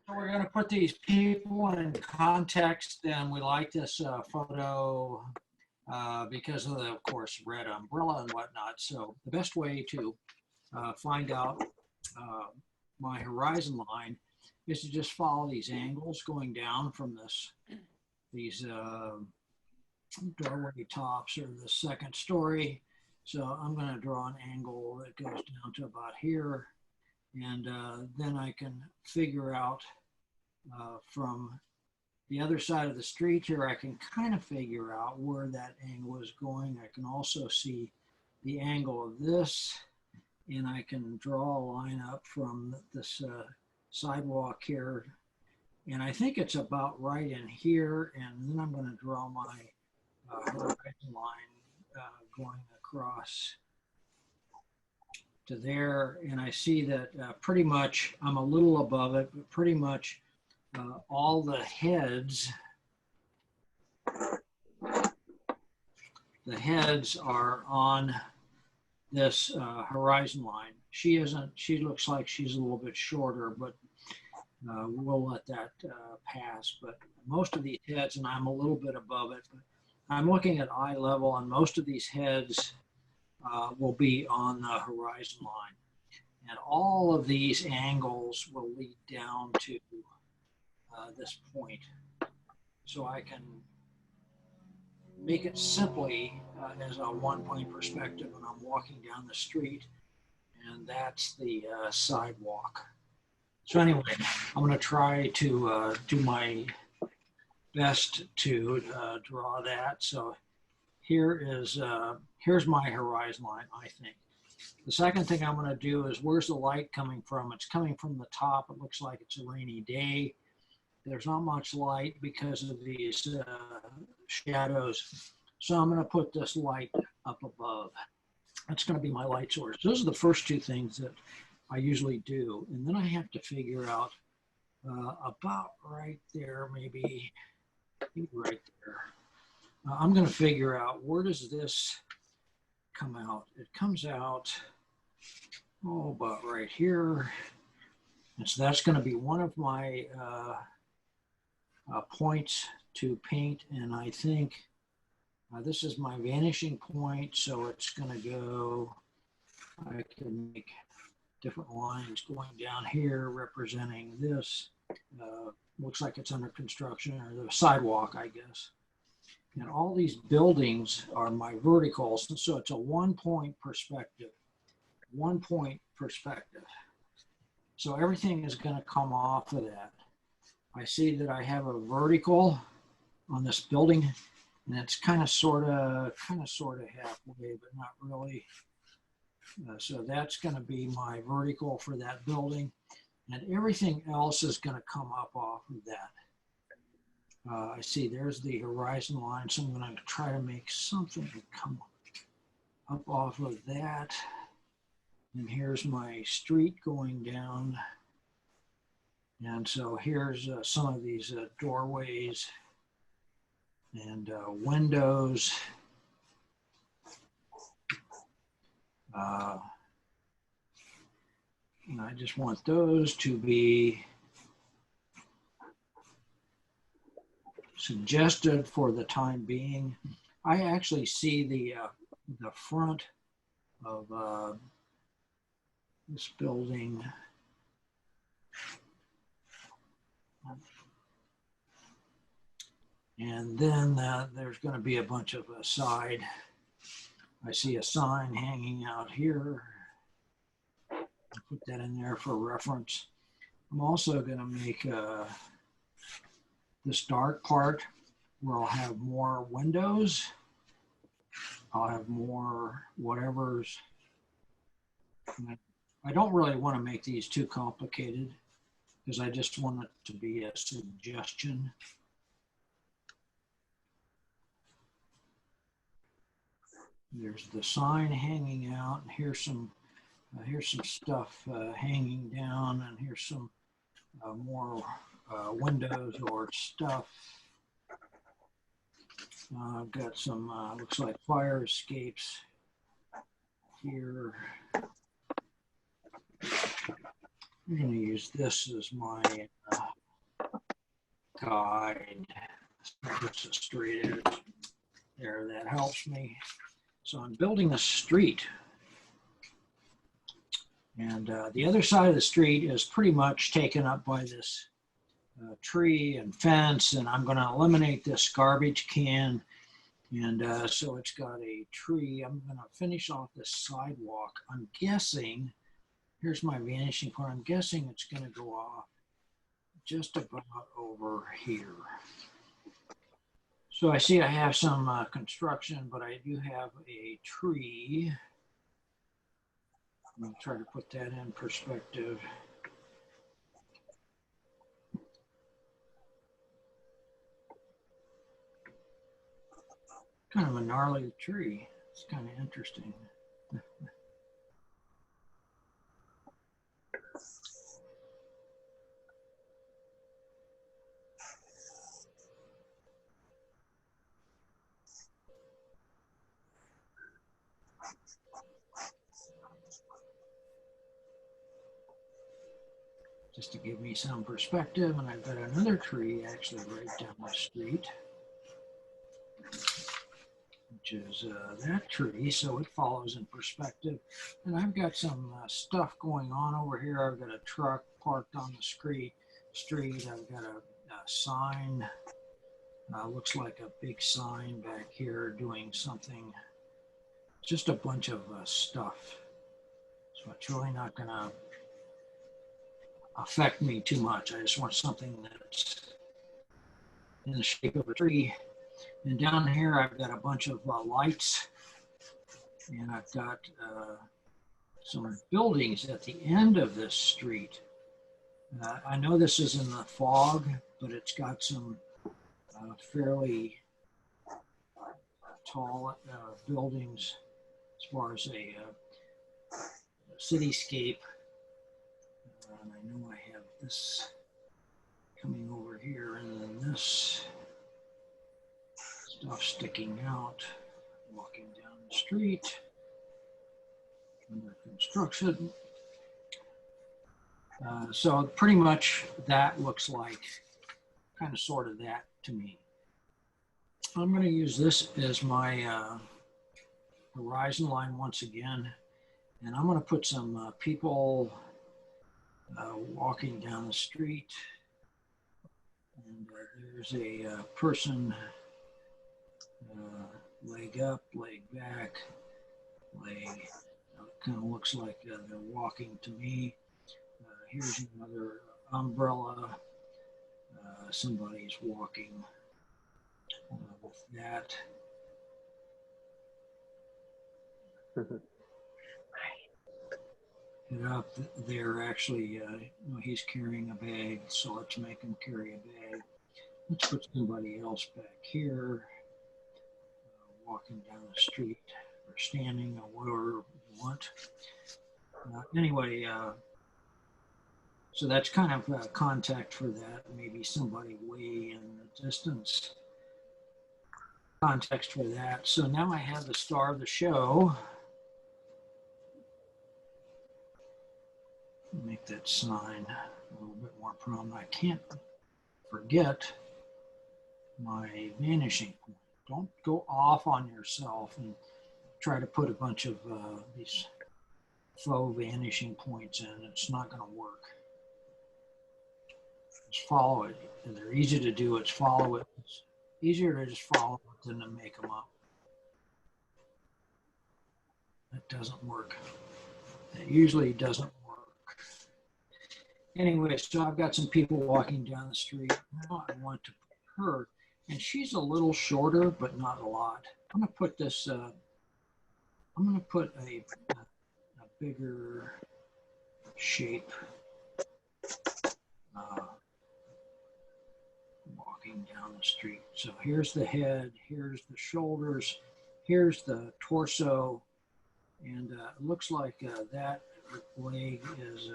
So we're going to put these people in context, and we like this photo because of course, red umbrella and whatnot. So the best way to find out my horizon line is to just follow these angles going down from these doorway tops or the second story. So I'm going to draw an angle that goes down to about here. And then I can figure out from the other side of the street here, I can kind of figure out where that angle is going. I can also see the angle of this, and I can draw a line up from this sidewalk here. And I think it's about right in here. And then I'm going to draw my horizon line going across to there. And I see that pretty much, I'm a little above it, but pretty much all the heads are on this horizon line. She looks like she's a little bit shorter, but we'll let that pass. But most of these heads, and I'm a little bit above it, but I'm looking at eye level, and most of these heads will be on the horizon line. And all of these angles will lead down to this point. So I can make it simply as a one-point perspective when I'm walking down the street, and that's the sidewalk. So anyway, I'm going to try to do my best to draw that. So here's my horizon line, I think. The second thing I'm going to do is, where's the light coming from? It's coming from the top. It looks like it's a rainy day. There's not much light because of these shadows. So I'm going to put this light up above. That's going to be my light source. Those are the first two things that I usually do. And then I have to figure out about right there, maybe right there. I'm going to figure out, where does this come out? It comes out, about right here. And so that's going to be one of my points to paint. And I think this is my vanishing point. So it's going to go, I can make different lines going down here representing this. Looks like it's under construction, or the sidewalk, I guess. And all these buildings are my verticals. And so it's a 1 point perspective, 1 point perspective. So everything is going to come off of that. I see that I have a vertical on this building, and it's kind of sort of halfway, but not really. So that's going to be my vertical for that building, and everything else is going to come up off of that. I see there's the horizon line, so I'm going to try to make something come up off of that. And here's my street going down. And so here's some of these doorways and windows. And I just want those to be suggested for the time being. I actually see the front of this building. And then there's going to be a bunch of side. I see a sign hanging out here. I'll put that in there for reference. I'm also going to make this dark part where I'll have more windows. I'll have more whatever's. I don't really want to make these too complicated because I just want it to be a suggestion. There's the sign hanging out, and here's some stuff hanging down, and here's some more windows or stuff. I've got some looks like fire escapes here. I'm going to use this as my guide. It's a straight edge there, that helps me. So I'm building a street, and the other side of the street is pretty much taken up by this tree and fence, and I'm going to eliminate this garbage can. And so it's got a tree. I'm going to finish off this sidewalk. I'm guessing, here's my vanishing point. I'm guessing it's going to go off just about over here. So I see I have some construction, but I do have a tree. I'm going to try to put that in perspective. Kind of a gnarly tree. It's kind of interesting. Just to give me some perspective, and I've got another tree actually right down the street, which is that tree, so it follows in perspective. And I've got some stuff going on over here. I've got a truck parked on the street. I've got a sign, looks like a big sign back here doing something, just a bunch of stuff. So it's really not going to affect me too much. I just want something that's in the shape of a tree. And down here, I've got a bunch of lights, and I've got some buildings at the end of this street. I know this is in the fog, but it's got some fairly tall buildings as far as a cityscape. And I know I have this coming over here, and then this stuff sticking out, walking down the street, under construction. So pretty much that looks like kind of sort of that to me. I'm going to use this as my horizon line once again, and I'm going to put some people walking down the street, and there's a person leg up, leg back, leg, kind of looks like they're walking to me. Here's another umbrella, somebody's walking with that. And up there, actually, he's carrying a bag, so let's make him carry a bag. Let's put somebody else back here, walking down the street, or standing, or whatever you want. Anyway, so that's kind of contact for that. Maybe somebody way in the distance. Context for that. So now I have the star of the show. Make that sign a little bit more prominent. I can't forget my vanishing point. Don't go off on yourself and try to put a bunch of these faux vanishing points in. It's not going to work. Just follow it. They're easy to do. It's follow it. It's easier to just follow it than to make them up. That doesn't work. It usually doesn't work. Anyway, so I've got some people walking down the street. Now I want to put her, and she's a little shorter, but not a lot. I'm going to put this, I'm going to put a bigger shape walking down the street. So here's the head, here's the shoulders, here's the torso, and it looks like that leg is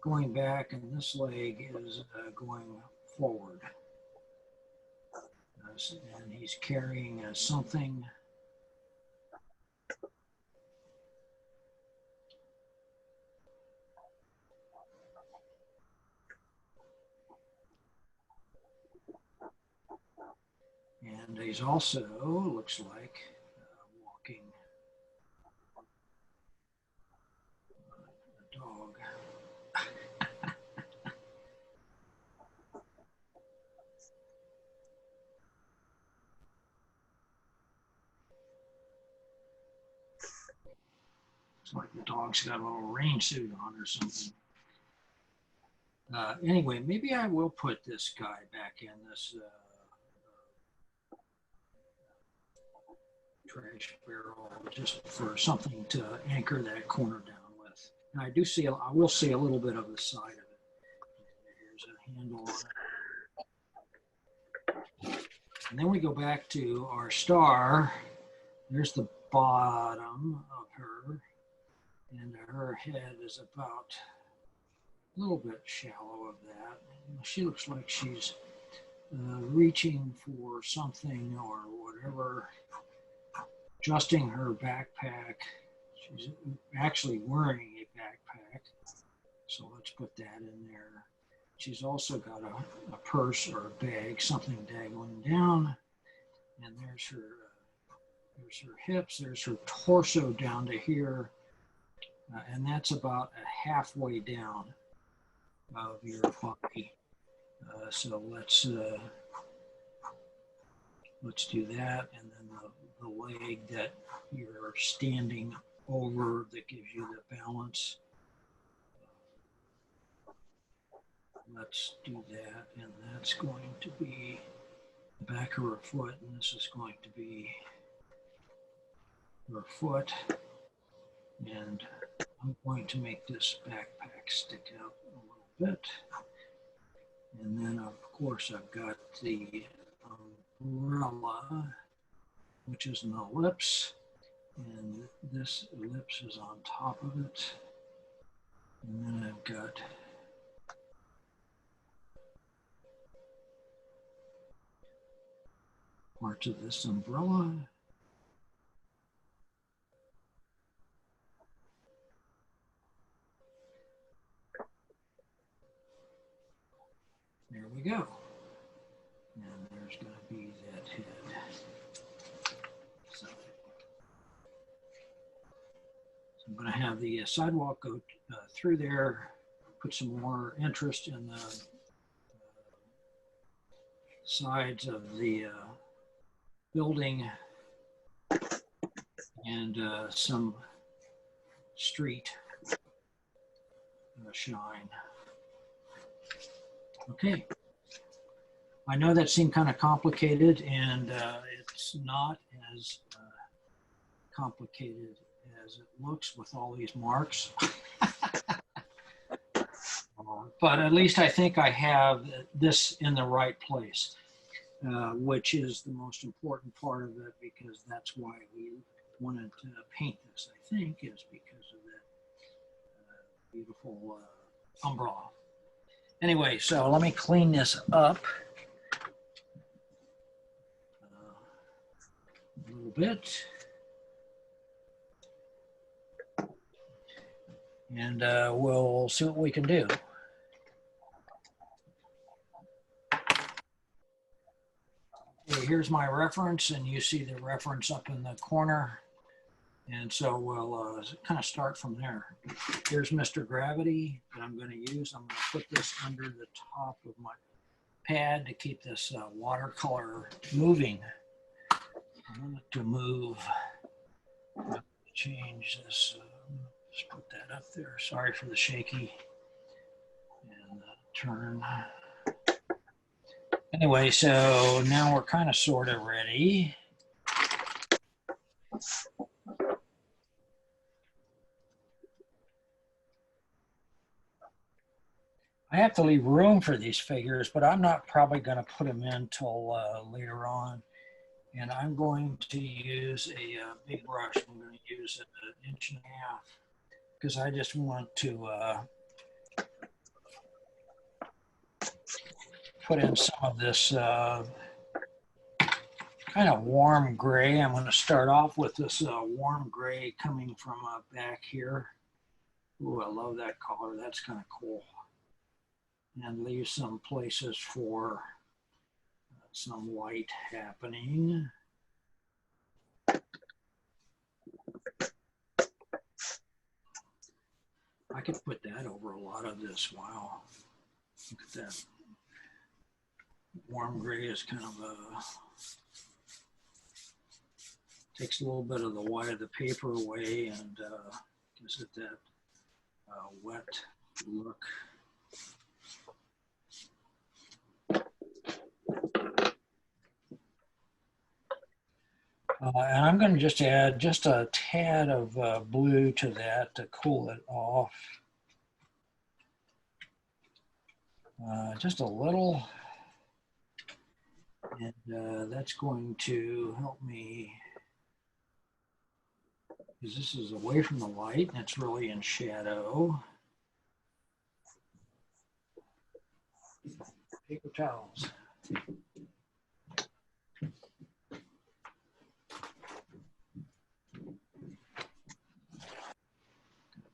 going back, and this leg is going forward. And he's carrying something. And he's also, looks like, walking a dog. It's like the dog's got a little rain suit on or something. Anyway, maybe I will put this guy back in this trash barrel just for something to anchor that corner down with. And I will see a little bit of the side of it. Here's a handle on it. And then we go back to our star. There's the bottom of her. And her head is about a little bit shallow of that. She looks like she's reaching for something or whatever, adjusting her backpack. She's actually wearing a backpack, so let's put that in there. She's also got a purse or a bag, something dangling down, and there's her hips, there's her torso down to here, and that's about a halfway down of your body. So let's do that, and then the leg that you're standing over that gives you the balance. Let's do that, and that's going to be the back of her foot, and this is going to be her foot, and I'm going to make this backpack stick out a little bit. And then, of course, I've got the umbrella, which is an ellipse, and this ellipse is on top of it. And then I've got parts of this umbrella. There we go. And there's going to be that head. So I'm going to have the sidewalk go through there, put some more interest in the sides of the building, and some street shine. Okay. I know that seemed kind of complicated, and it's not as complicated as it looks with all these marks. But at least I think I have this in the right place, which is the most important part of it, because that's why we wanted to paint this, I think, is because of that beautiful umbrella. Anyway, so let me clean this up a little bit. And we'll see what we can do. Okay, here's my reference, and you see the reference up in the corner. And so we'll kind of start from there. Here's Mr. Gravity that I'm going to use. I'm going to put this under the top of my pad to keep this watercolor moving. I want it to move. Change this. Just put that up there. Sorry for the shaky. And turn. Anyway, so now we're kind of sort of ready. I have to leave room for these figures, but I'm not probably going to put them in until later on. And I'm going to use a big brush. I'm going to use an 1.5 inches because I just want to put in some of this kind of warm gray. I'm going to start off with this warm gray coming from back here. Ooh, I love that color. That's kind of cool. And leave some places for some light happening. I could put that over a lot of this. Wow. Look at that. Warm gray is kind of a, takes a little bit of the white of the paper away and gives it that wet look. And I'm going to just add just a tad of blue to that to cool it off. Just a little. And that's going to help me, because this is away from the light and it's really in shadow. Paper towels.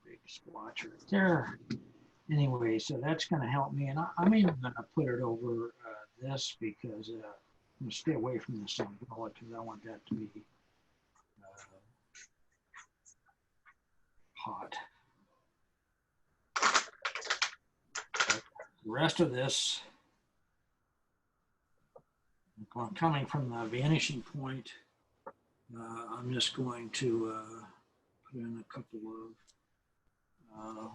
Big splotch right there. Anyway, so that's going to help me, and I'm even going to put it over this because I'm going to stay away from this umbrella because I want that to be hot. But the rest of this, coming from the vanishing point, I'm just going to put in a couple of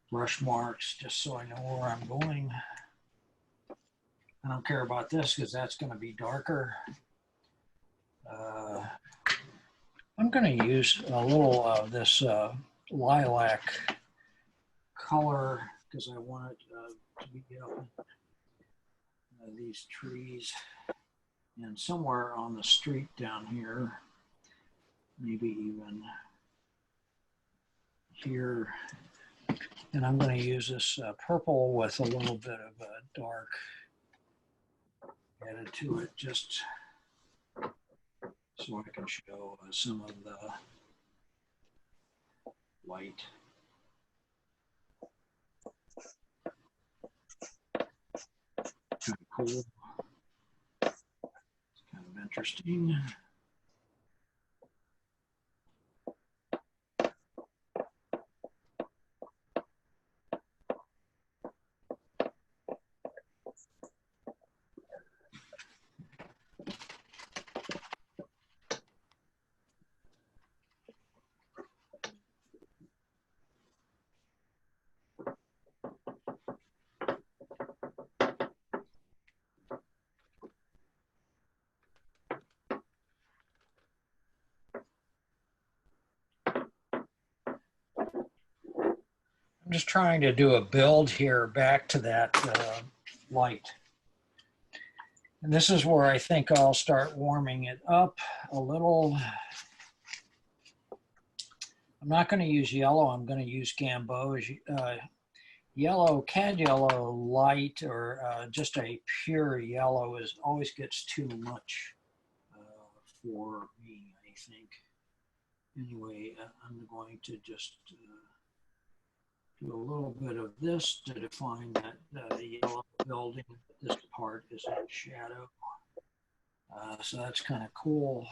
brush marks just so I know where I'm going. I don't care about this because that's going to be darker. I'm going to use a little of this lilac color because I want it to be up in these trees and somewhere on the street down here, maybe even here. And I'm going to use this purple with a little bit of dark added to it just so I can show some of the light. Kind of cool. It's kind of interesting. I'm just trying to do a build here back to that light. And this is where I think I'll start warming it up a little. I'm not going to use yellow. I'm going to use Gamboge. Yellow, cad yellow light, or just a pure yellow always gets too much for me, I think. Anyway, I'm going to just do a little bit of this to define that yellow building. This part is in shadow. So that's kind of cool.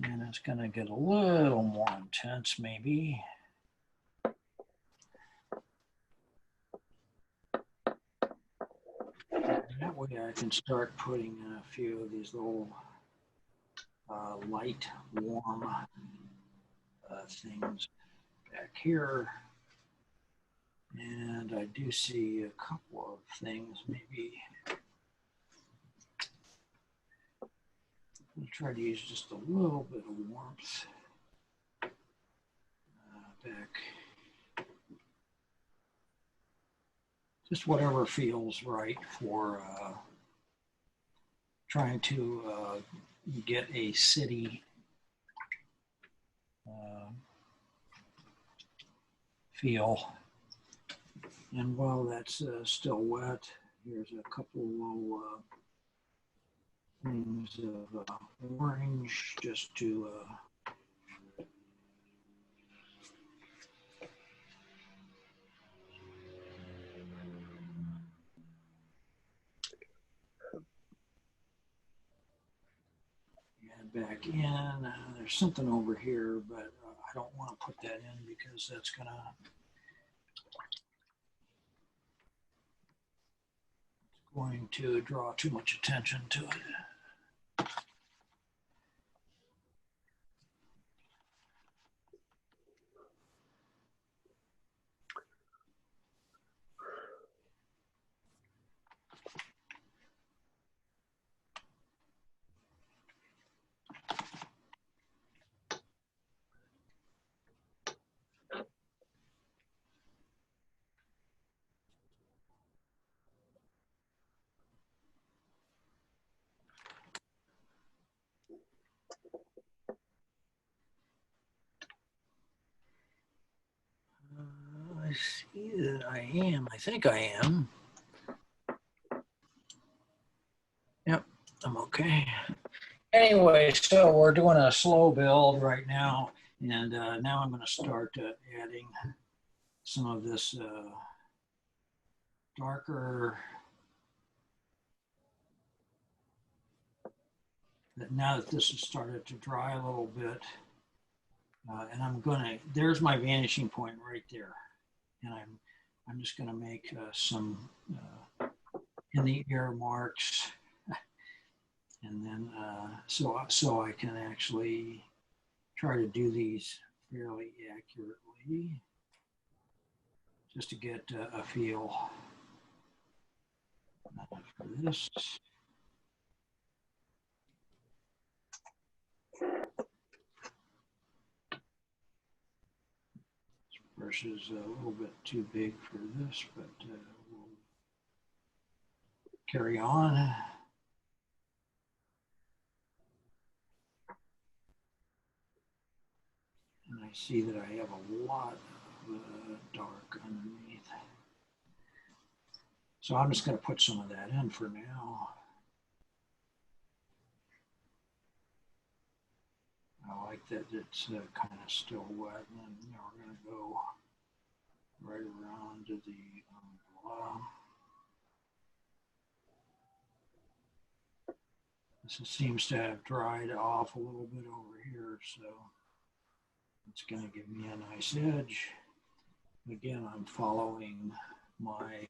And it's going to get a little more intense, maybe. And that way I can start putting in a few of these little light, warm things back here. And I do see a couple of things, maybe. I'll try to use just a little bit of warmth back. Just whatever feels right for trying to get a city feel. And while that's still wet, here's a couple little things of orange just to back in. There's something over here, but I don't want to put that in because that's going to draw too much attention to it. I see that I am. I think I am. Yep, I'm okay. Anyway, so we're doing a slow build right now, and now I'm going to start adding some of this darker. Now that this has started to dry a little bit, and I'm gonna, there's my vanishing point right there, and I'm just gonna make some in the air marks, and then so I can actually try to do these fairly accurately, just to get a feel for this. Brush is a little bit too big for this, but we'll carry on. And I see that I have a lot of dark underneath. So I'm just going to put some of that in for now. I like that it's kind of still wet, and then we're going to go right around to the umbrella. This seems to have dried off a little bit over here, so it's going to give me a nice edge. Again, I'm following my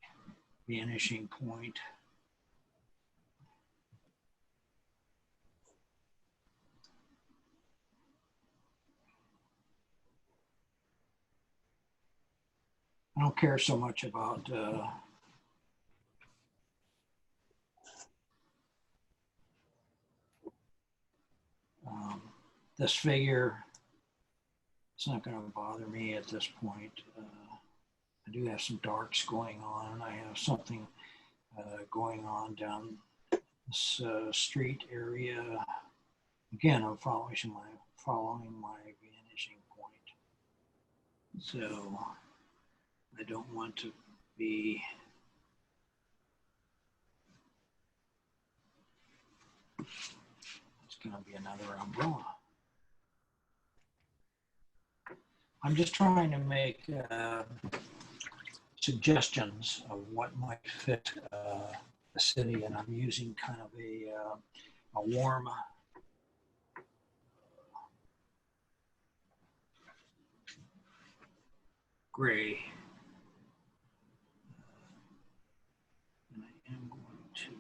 vanishing point. I don't care so much about this figure. It's not going to bother me at this point. I do have some darks going on, and I have something going on down this street area. Again, I'm following my vanishing point. So I don't want to be it's going to be another umbrella. I'm just trying to make suggestions of what might fit the city, and I'm using kind of a warm gray. And I am going to,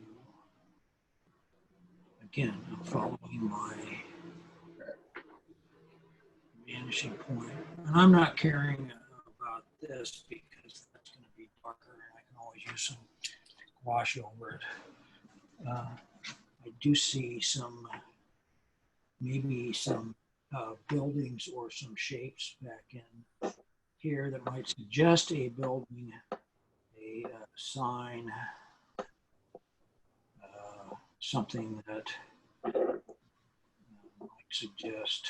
again, I'm following my vanishing point. And I'm not caring about this because that's going to be darker, and I can always use some wash over it. I do see some, maybe some buildings or some shapes back in here that might suggest a building, a sign, something that might suggest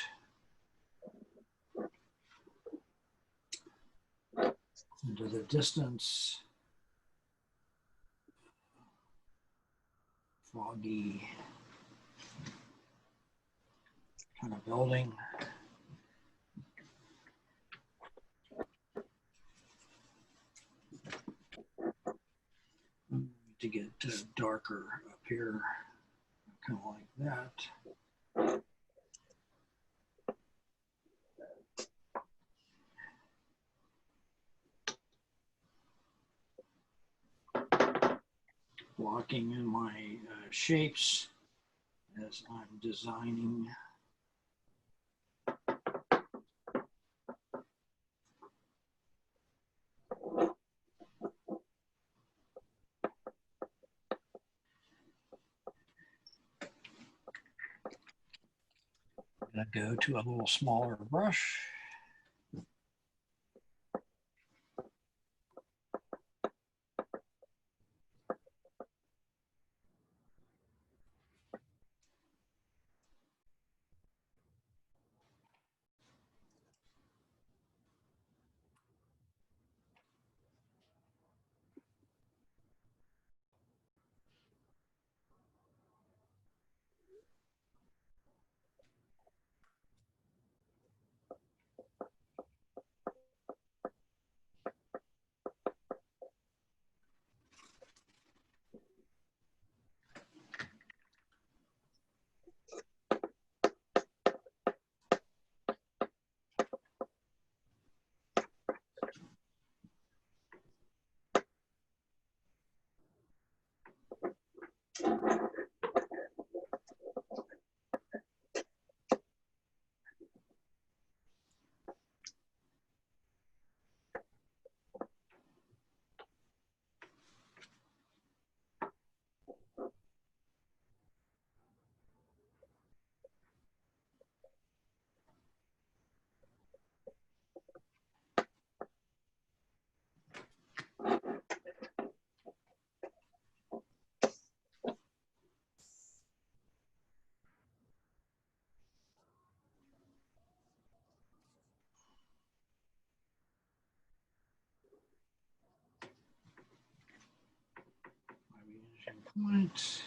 into the distance, foggy kind of building. To get darker up here, kind of like that. locking in my shapes as I'm designing. I'm going to go to a little smaller brush. Point.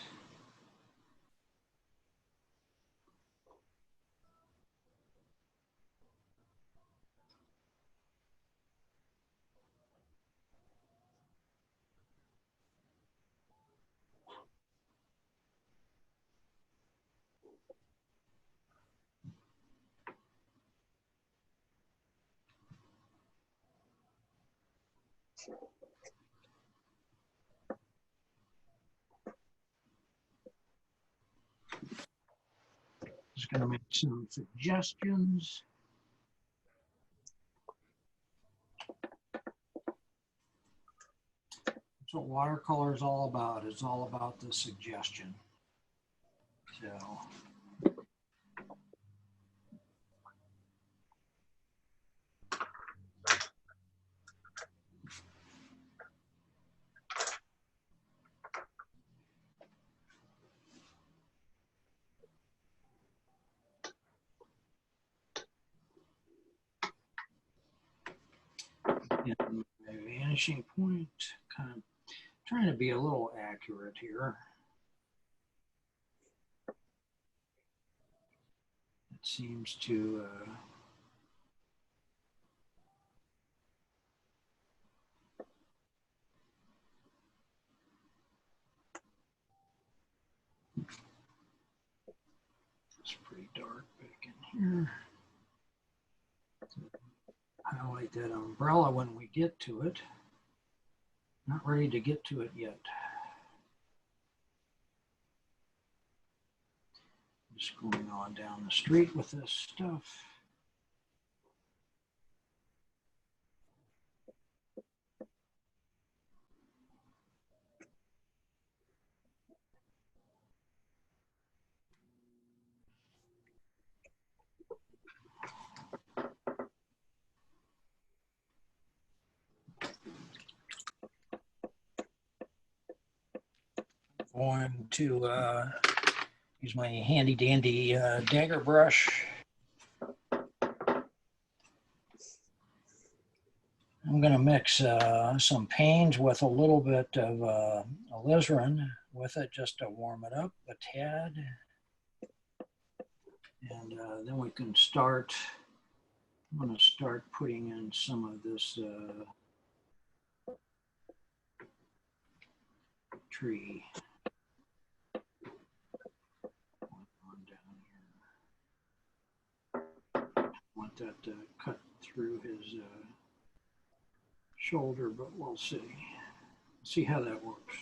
Just going to make some suggestions. That's what watercolor is all about. It's all about the suggestion. So. And my vanishing point, kind of trying to be a little accurate here. It seems to it's pretty dark back in here. Highlight that umbrella when we get to it. Not ready to get to it yet. Just going on down the street with this stuff. Going to use my handy dandy dagger brush. I'm going to mix some paints with a little bit of alizarin with it just to warm it up a tad. And then we can start. I'm going to start putting in some of this tree. On down here. I want that to cut through his shoulder, but we'll see. See how that works.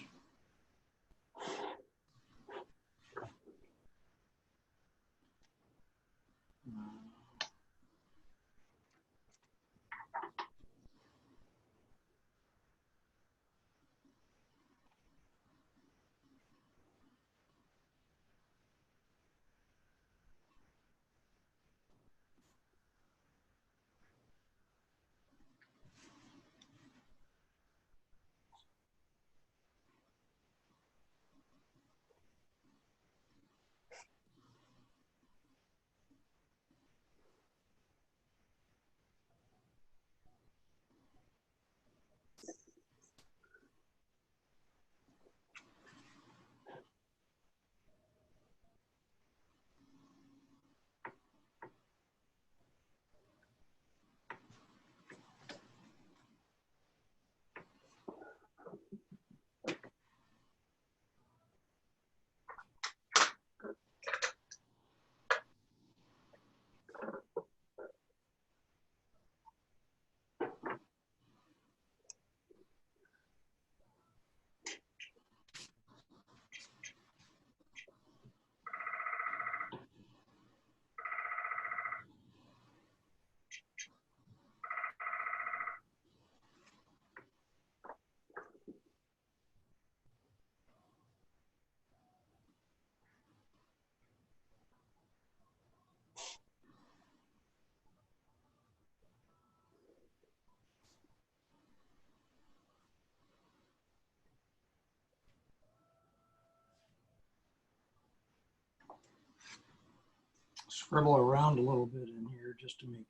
scribble around a little bit in here just to make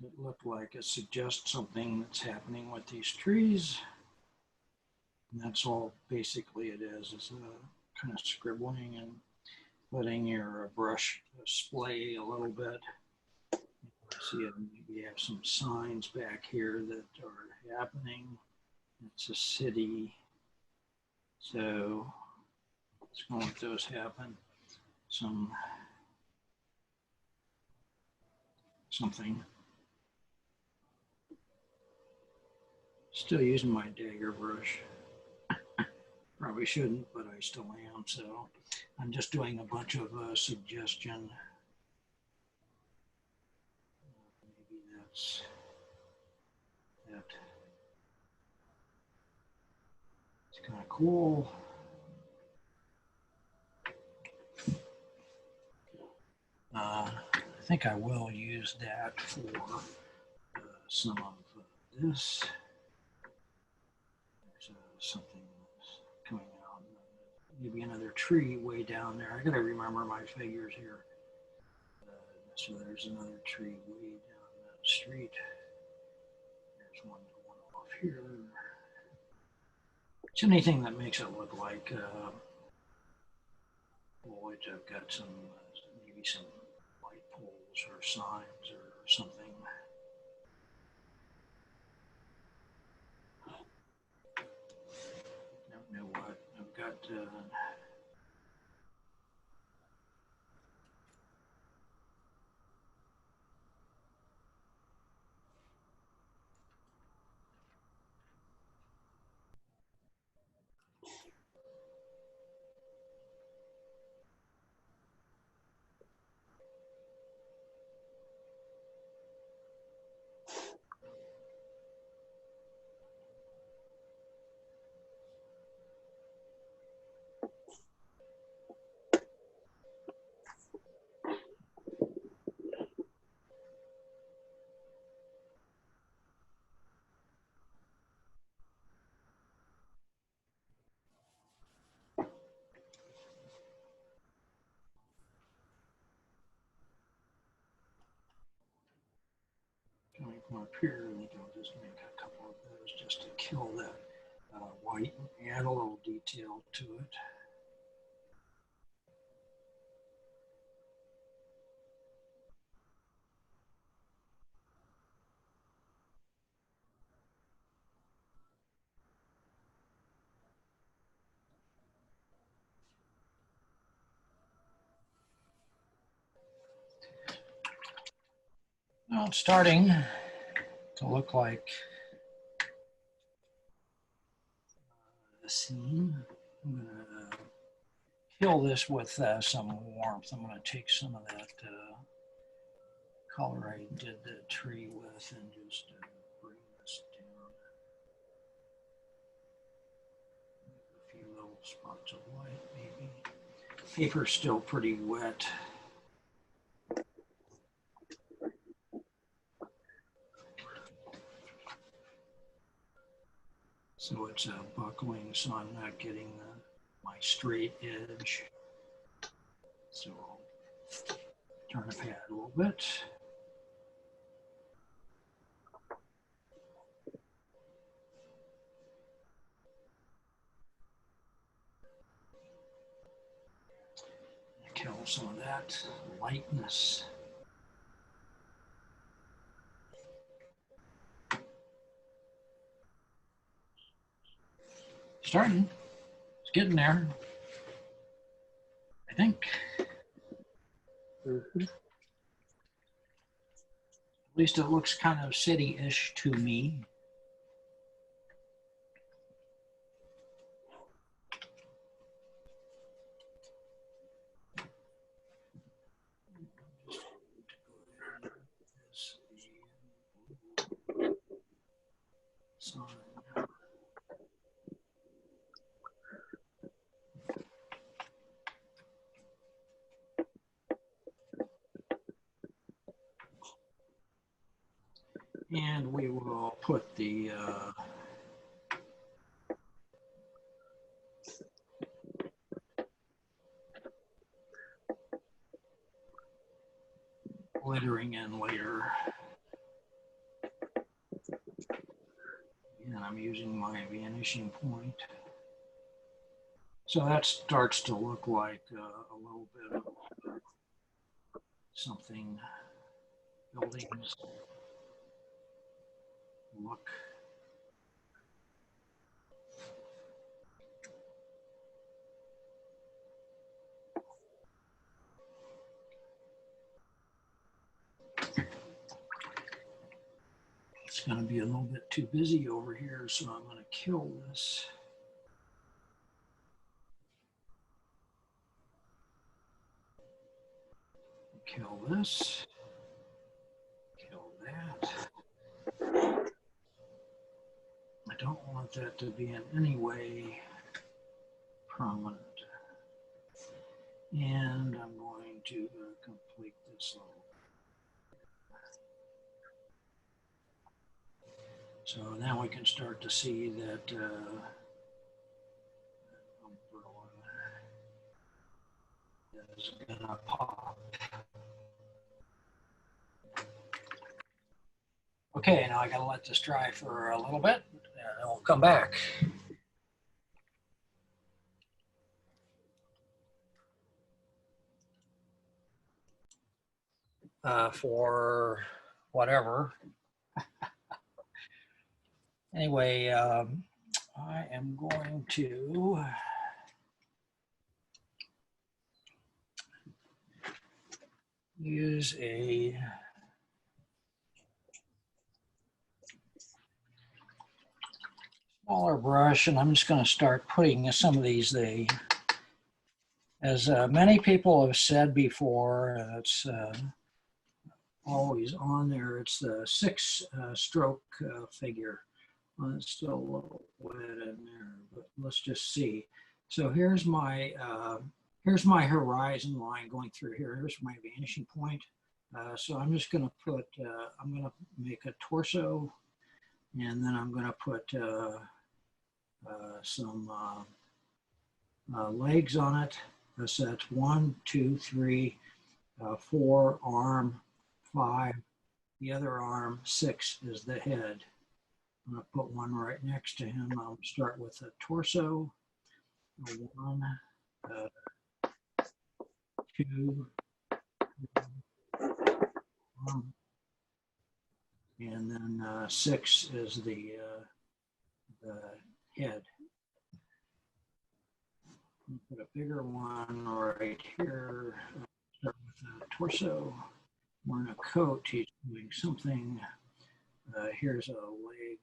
it look like it suggests something that's happening with these trees. And that's all basically it is kind of scribbling and letting your brush splay a little bit. See, we have some signs back here that are happening. It's a city, so let's go let those happen. Something. Still using my dagger brush. Probably shouldn't, but I still am. So I'm just doing a bunch of suggestion. Maybe that's that. It's kind of cool. I think I will use that for some of this. There's something coming out. Maybe another tree way down there. I got to remember my figures here. So there's another tree way down that street. There's one going off here. It's anything that makes it look like foliage. I've got some, maybe some light poles or signs or something. Don't know what. I've got coming from up here. I think I'll just make a couple of those just to kill that white and add a little detail to it. Well, it's starting to look like a scene. I'm going to kill this with some warmth. I'm going to take some of that color I did the tree with and just bring this down. A few little spots of white, maybe. Paper's still pretty wet. So it's buckling, so I'm not getting my straight edge. So I'll turn the pad a little bit. Kill some of that lightness. Starting. It's getting there. I think. At least it looks kind of city-ish to me. And we will put the glittering in later. And I'm using my vanishing point. So that starts to look like a little bit of something, buildings look. It's going to be a little bit too busy over here, so I'm going to kill this. Kill this. Kill that. I don't want that to be in any way prominent. And I'm going to complete this little. So now we can start to see that umbrella is gonna pop. Okay, now I gotta let this dry for a little bit and we'll come back. For whatever. Anyway, I am going to use a smaller brush, and I'm just going to start putting some of these. As many people have said before, it's always on there. It's the 6-stroke figure. Well, it's still a little wet in there, but let's just see. So here's my horizon line going through here. Here's my vanishing point. So I'm just going to put, I'm going to make a torso, and then I'm going to put some legs on it. So that's 1, 2, 3, 4, arm, 5. The other arm, 6 is the head. I'm going to put one right next to him. I'll start with a torso. 1, 2, and then 6 is the head. Put a bigger one right here. Start with a torso. Wearing a coat, he's doing something. Here's a leg.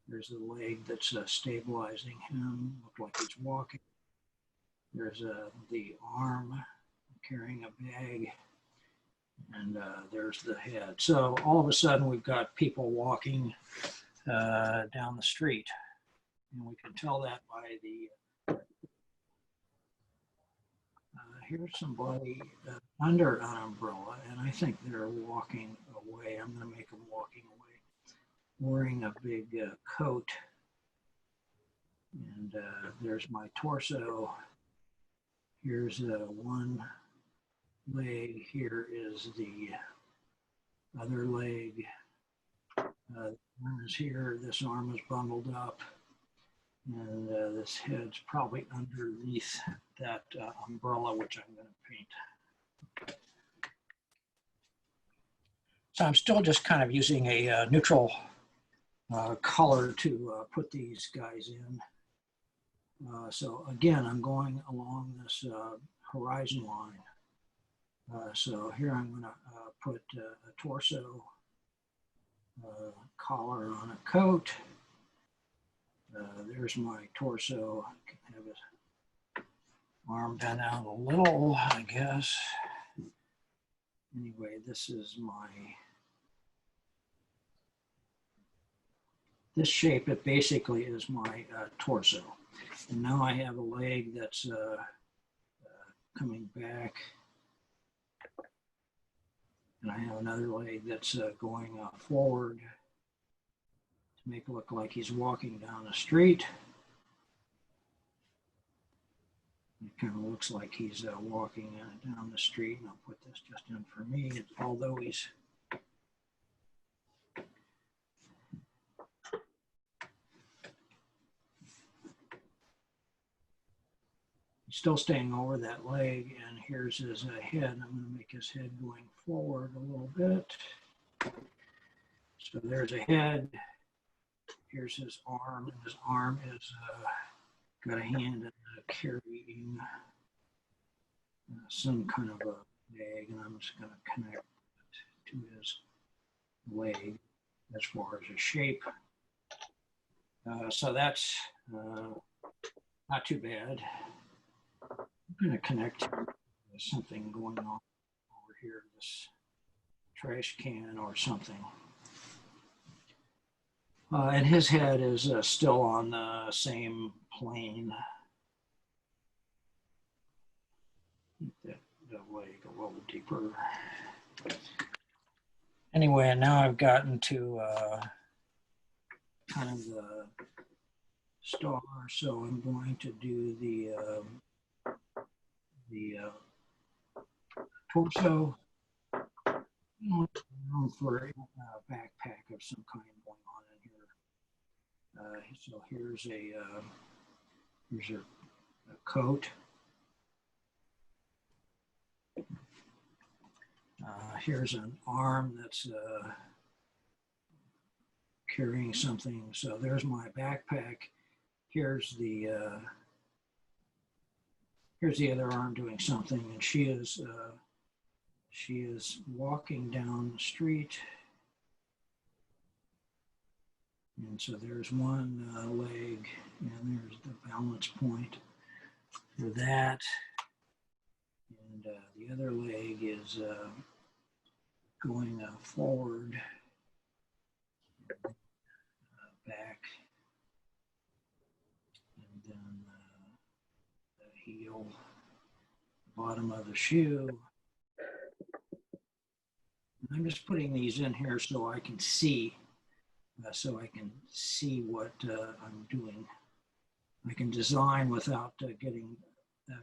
There's a leg that's stabilizing him. Look like he's walking. There's the arm carrying a bag. And there's the head. So all of a sudden we've got people walking down the street. And we can tell that by the, here's somebody under an umbrella, and I think they're walking away. I'm going to make them walking away, wearing a big coat. And there's my torso. Here's one leg. Here is the other leg. Arm is here. This arm is bundled up. And this head's probably underneath that umbrella, which I'm going to paint. So I'm still just kind of using a neutral color to put these guys in. So again, I'm going along this horizon line. So here I'm going to put a torso, collar on a coat. There's my torso. I can have his arm bent out a little, I guess. Anyway, this is this shape, it basically is my torso. And now I have a leg that's coming back. And I have another leg that's going forward to make it look like he's walking down the street. It kind of looks like he's walking down the street, and I'll put this just in for me, although he's still staying over that leg, and here's his head. I'm going to make his head going forward a little bit. So there's a head. Here's his arm, and his arm is got a hand carrying some kind of a bag, and I'm just going to connect it to his leg as far as a shape. So that's not too bad. I'm going to connect something going on over here, this trash can or something. And his head is still on the same plane. That leg a little deeper. Anyway, and now I've gotten to kind of the star, so I'm going to do the torso. For a backpack of some kind going on in here. So here's a coat. Here's an arm that's carrying something. So there's my backpack. Here's the other arm doing something, and she is walking down the street. And so there's one leg, and there's the balance point for that. And the other leg is going forward, back, and then the heel, bottom of the shoe. I'm just putting these in here so I can see, what I'm doing. I can design without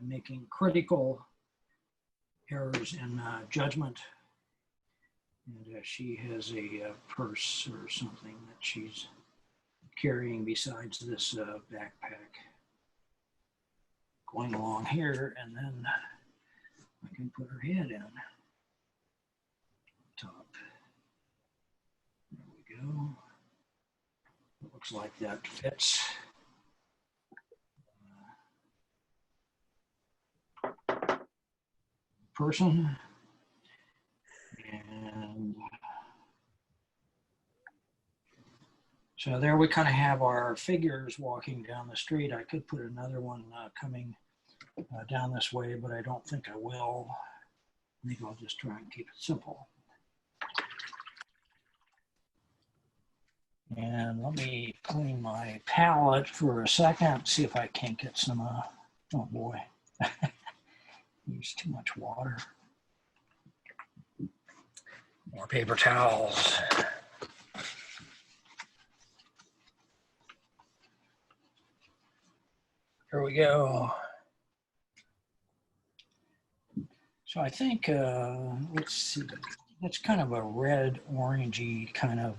making critical errors in judgment. And she has a purse or something that she's carrying besides this backpack. Going along here, and then I can put her head in. Top. There we go. It looks like that fits. Person. And so there we kind of have our figures walking down the street. I could put another one coming down this way, but I don't think I will. I think I'll just try and keep it simple. And let me clean my palette for a second, see if I can't get some, oh boy, use too much water. More paper towels. Here we go. So I think, let's see, that's kind of a red, orangey kind of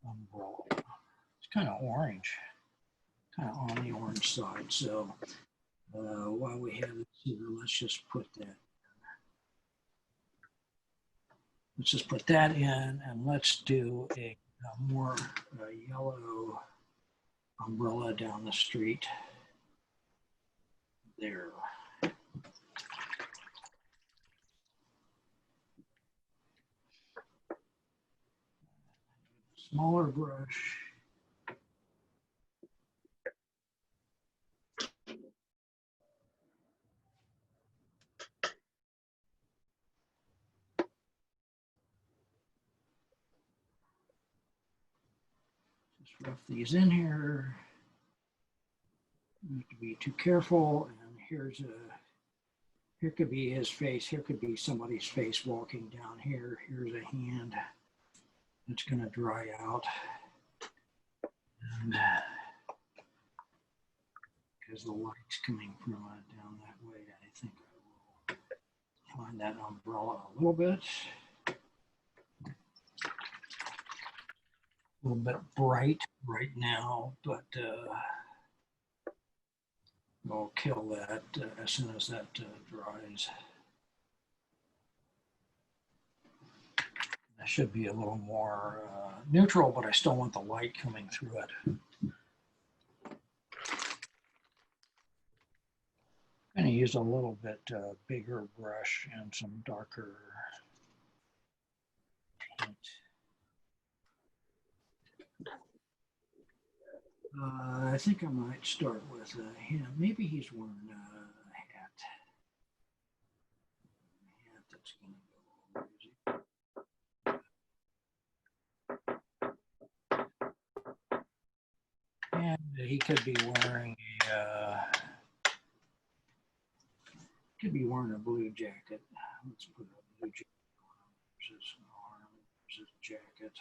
umbrella. It's kind of orange, kind of on the orange side. So while we have it here, let's just put that in. Let's just put that in, and let's do a more yellow umbrella down the street. There. Smaller brush. Just rough these in here. Not to be too careful. And here could be his face. Here could be somebody's face walking down here. Here's a hand. It's going to dry out. And because the light's coming from down that way. I think I will find that umbrella a little bit. A little bit bright right now, but we'll kill that as soon as that dries. That should be a little more neutral, but I still want the light coming through it. I'm going to use a little bit bigger brush and some darker paint. I think I might start with him. Maybe he's wearing a hat. That's going to go easy. And he could be wearing a blue jacket. Let's put a blue jacket on him. There's his arm. There's his jacket.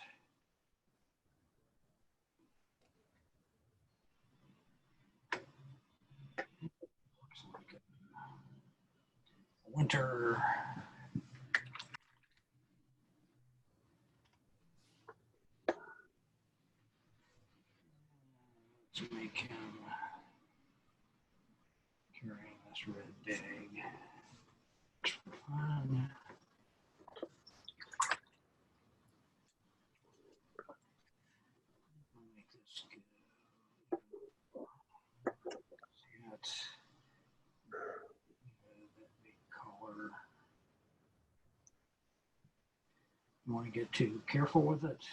Looks like a winter. Let's make him carrying this red bag. Fun. I'll make this good. That's that big color. You want to get too careful with it.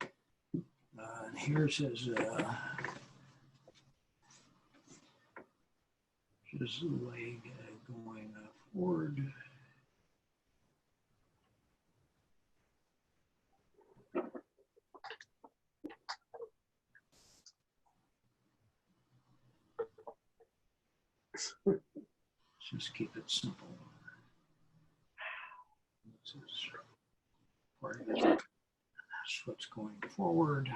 And here's his leg going forward. Just keep it simple. This is part of it. That's what's going forward.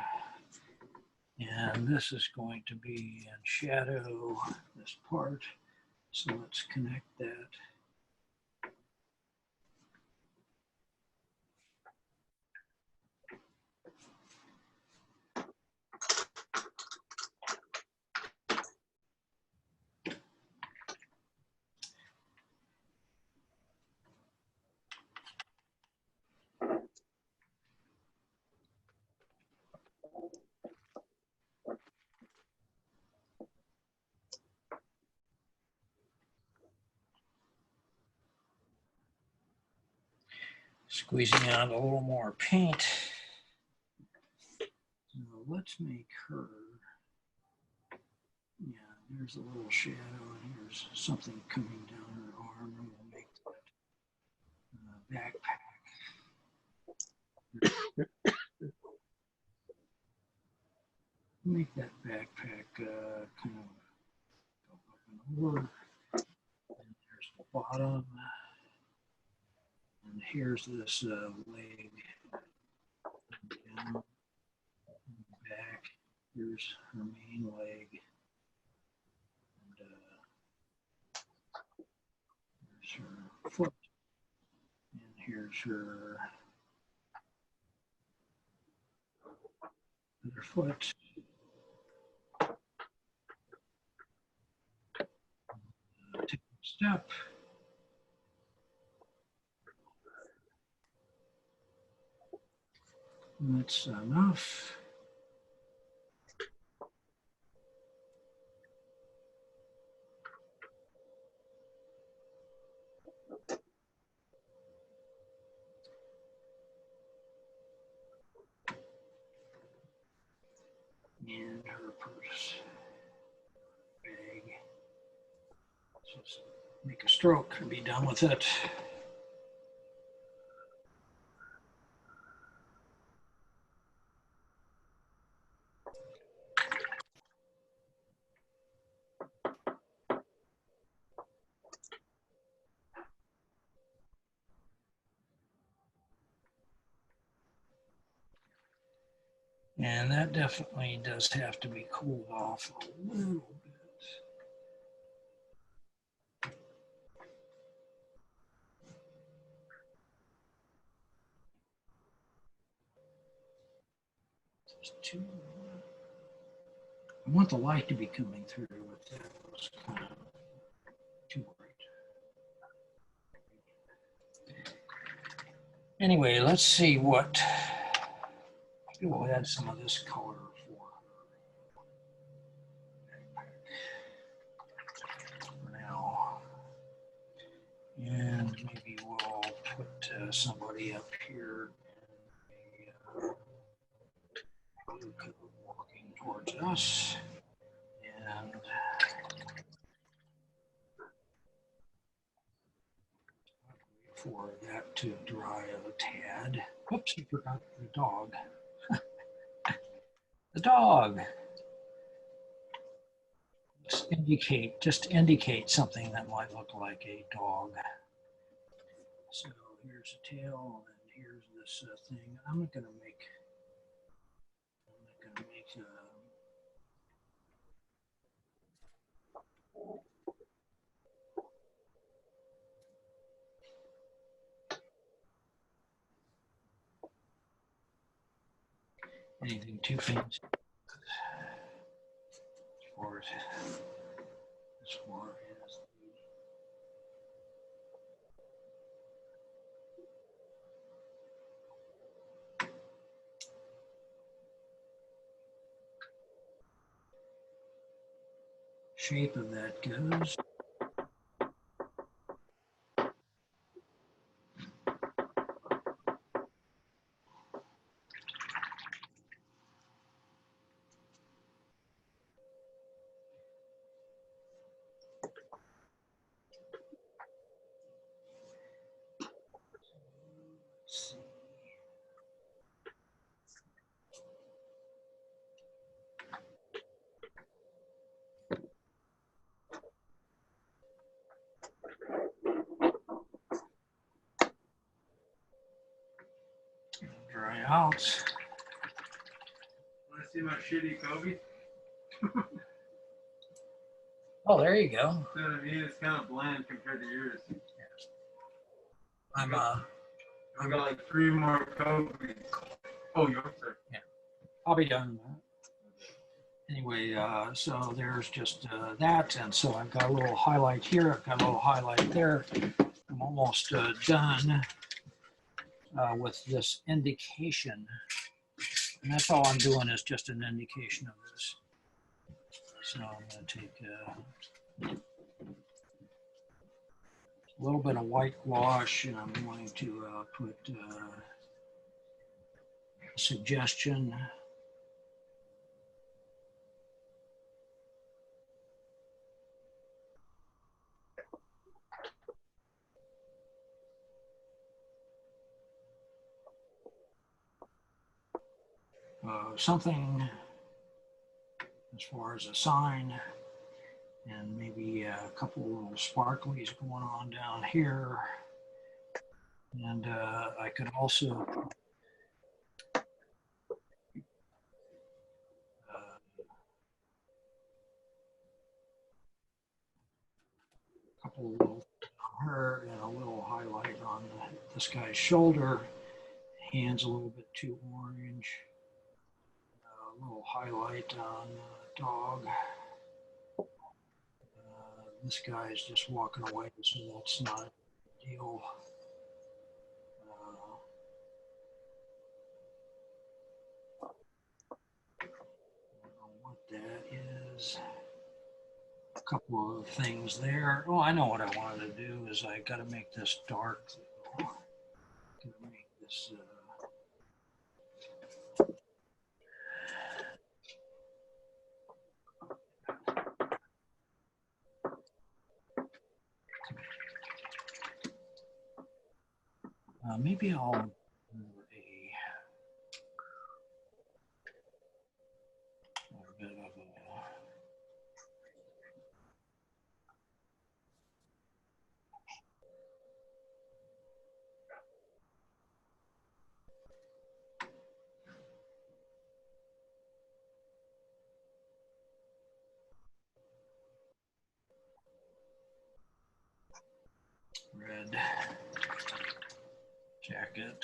And this is going to be in shadow, this part. So let's connect that. Squeezing out a little more paint. So let's make her, yeah, there's a little shadow and here's something coming down her arm, and we'll make that backpack. Make that backpack kind of go up and over. And there's the bottom. And here's this leg down and back. Here's her main leg. And here's her foot. And here's her other foot. Take a step. That's enough. And her purse bag. Just make a stroke and be done with it. And that definitely does have to be cooled off a little bit. I want the light to be coming through with that. It was kind of too bright. Anyway, let's see what, maybe we'll add some of this color for now. And maybe we'll put somebody up here in a blue coat walking towards us. And for that to dry a tad. Oops, I forgot the dog. The dog. Just indicate something that might look like a dog. So here's a tail, and here's this thing. I'm not going to make anything too fancy. As far as shape of that goes. Dry out. Want to see my shitty Kobe? Oh, there you go. So, I mean, it's kind of bland compared to yours. I'm I've got like 3 more Kobe's. Oh, yours, sir. Yeah, I'll be done. Anyway, so there's just that, and so I've got a little highlight here. I've got a little highlight there. I'm almost done with this indication, and that's all I'm doing is just an indication of this. So I'm going to take a little bit of white gouache, and I'm going to put suggestion. Something as far as a sign, and maybe a couple little sparklies going on down here. And I could also a couple of little on her and a little highlight on this guy's shoulder. Hands a little bit too orange. A little highlight on the dog. This guy is just walking away, so that's not a big deal. I don't know what that is. A couple of things there. Oh, I know what I wanted to do is I got to make this dark. Got to make this. Maybe I'll do a bit of a red jacket.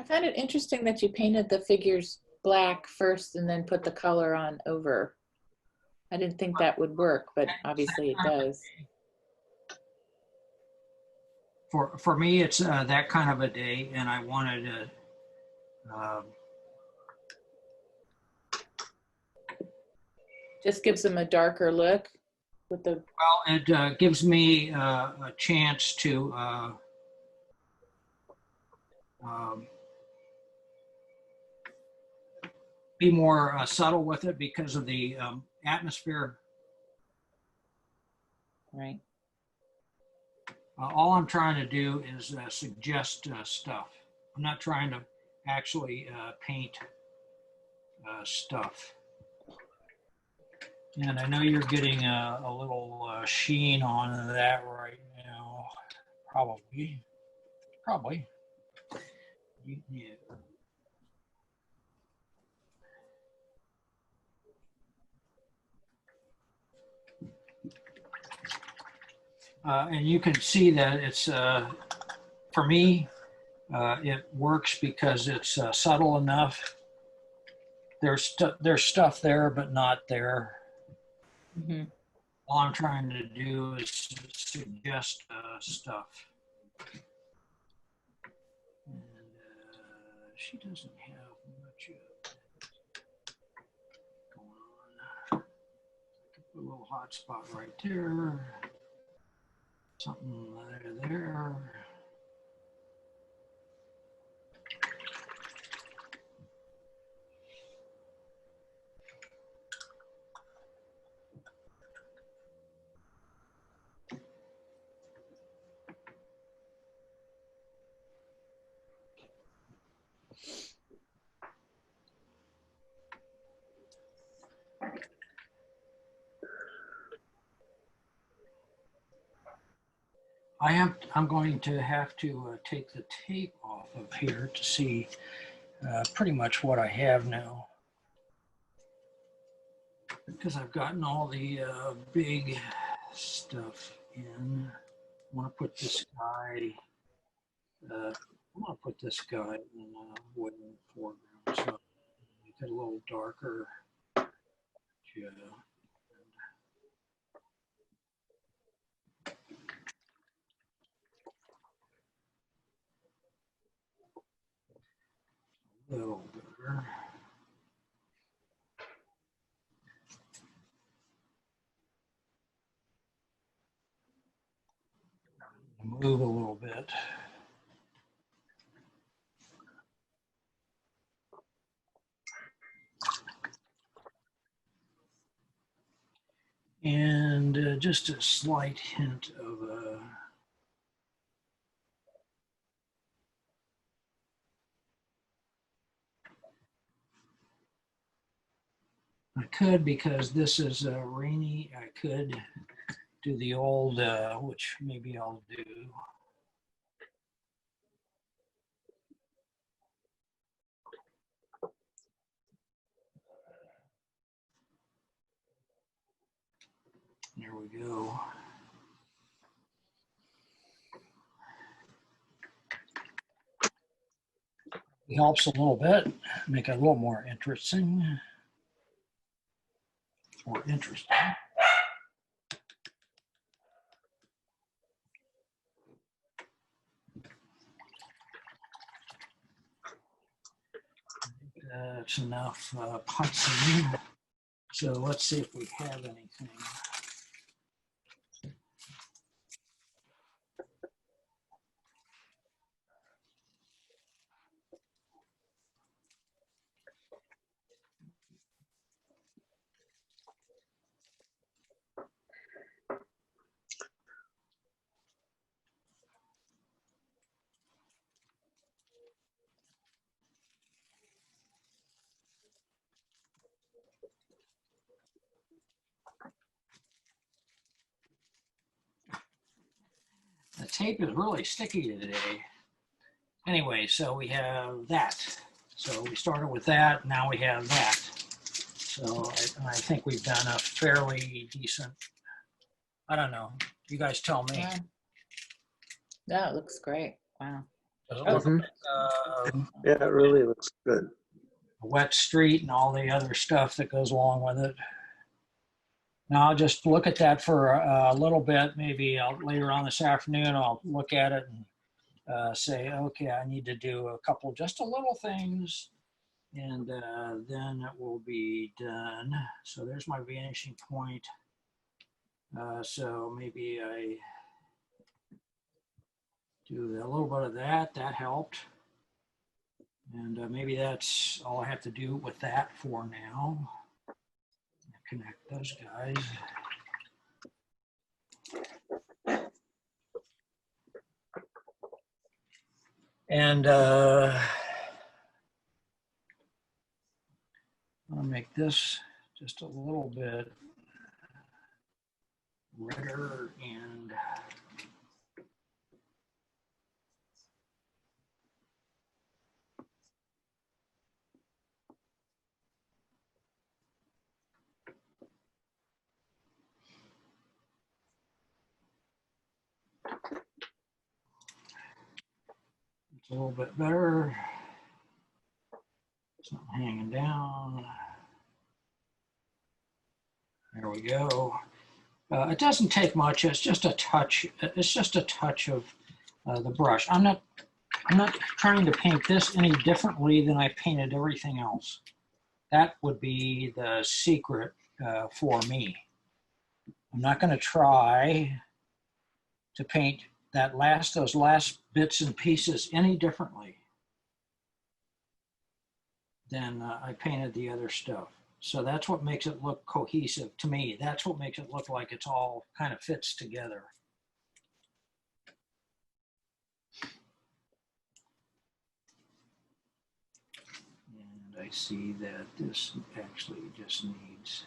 I found it interesting that you painted the figures black first and then put the color on over. I didn't think that would work, but obviously it does. For me, it's that kind of a day, and I wanted to Just gives them a darker look with the. well, it gives me a chance to be more subtle with it because of the atmosphere. Right. All I'm trying to do is suggest stuff. I'm not trying to actually paint stuff. And I know you're getting a little sheen on that right now. Probably. Yeah. And you can see that it's, for me, it works because it's subtle enough. There's stuff there, but not there. Mm-hmm. All I'm trying to do is suggest stuff. And she doesn't have much going on. A little hot spot right there. Something there. I'm going to have to take the tape off of here to see pretty much what I have now, because I've gotten all the big stuff in. I want to put this guy. I want to put this guy in wooden foreground, so make it a little darker. Yeah. A little better. Move a little bit. And just a slight hint of I could, because this is rainy, I could do the old, which maybe I'll do. There we go. It helps a little bit, make it a little more interesting. Or interesting. That's enough putzing. So let's see if we have anything. The tape is really sticky today. Anyway, so we have that. So we started with that, now we have that. So I think we've done a fairly decent, I don't know, you guys tell me. Yeah. No, it looks great. Wow. Does it look Mhm. like Yeah, it really looks good. a wet street and all the other stuff that goes along with it? Now I'll just look at that for a little bit. Maybe later on this afternoon, I'll look at it and say, okay, I need to do a couple, just a little things, and then it will be done. So there's my vanishing point. So maybe I do a little bit of that. That helped. And maybe that's all I have to do with that for now. Connect those guys. And I'll make this just a little bit redder and it's a little bit better. It's not hanging down. There we go. It doesn't take much. It's just a touch. It's just a touch of the brush. I'm not trying to paint this any differently than I painted everything else. That would be the secret for me. I'm not going to try to paint those last bits and pieces any differently than I painted the other stuff. So that's what makes it look cohesive to me. That's what makes it look like it's all kind of fits together. And I see that this actually just needs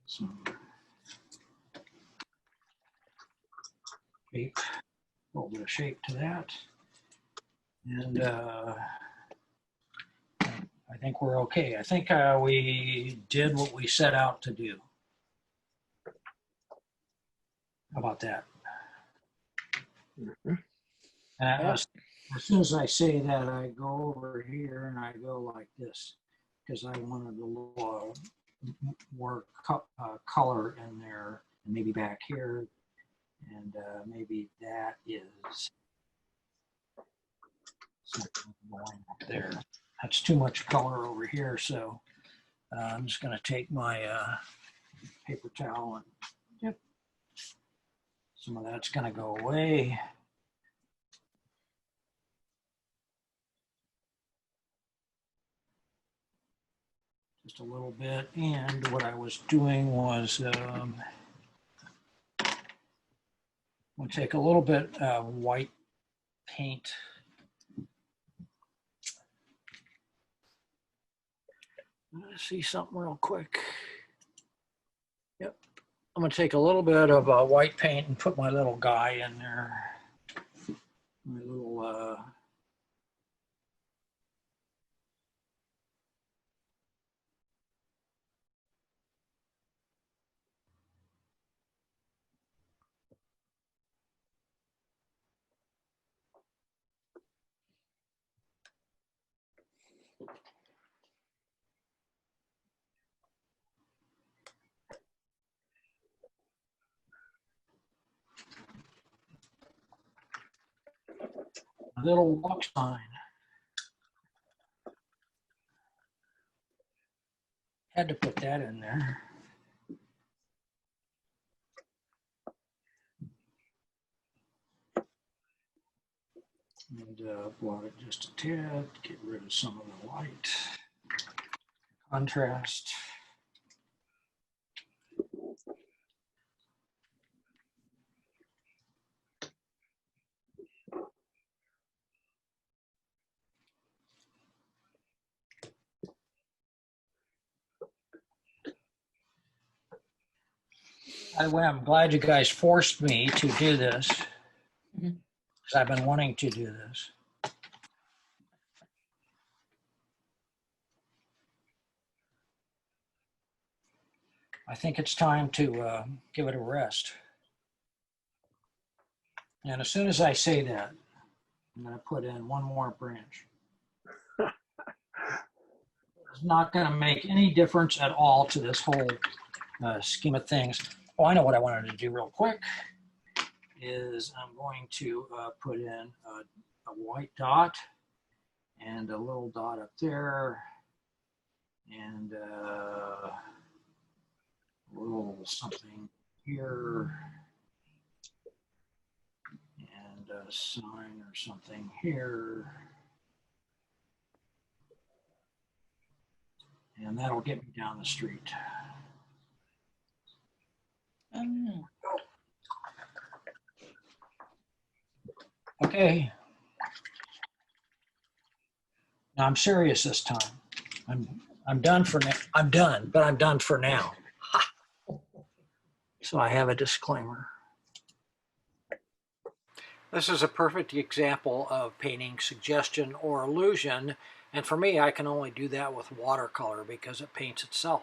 some shape, a little bit of shape to that. And I think we're okay. I think we did what we set out to do. How about that? Mhm. As soon as I say that, I go over here and I go like this because I wanted a little more color in there, and maybe back here, and maybe that is something going up there. That's too much color over here, so I'm just going to take my paper towel and yep, some of that's going to go away. Just a little bit. And what I was doing was I'm going to take a little bit of white paint. Let's see something real quick. Yep. I'm going to take a little bit of white paint and put my little guy in there. My little walk sign. Had to put that in there. And blot it just a tad, get rid of some of the light. Contrast. By the way, I'm glad you guys forced me to do this. Mhm. Because I've been wanting to do this. I think it's time to give it a rest. And as soon as I say that, I'm going to put in one more branch. It's not going to make any difference at all to this whole scheme of things. Oh, I know what I wanted to do real quick is I'm going to put in a white dot and a little dot up there and a little something here and a sign or something here. And that'll get me down the street. Okay. Now I'm serious this time. I'm done for now. I'm done, but I'm done for now. So I have a disclaimer. This is a perfect example of painting suggestion or illusion. And for me, I can only do that with watercolor because it paints itself.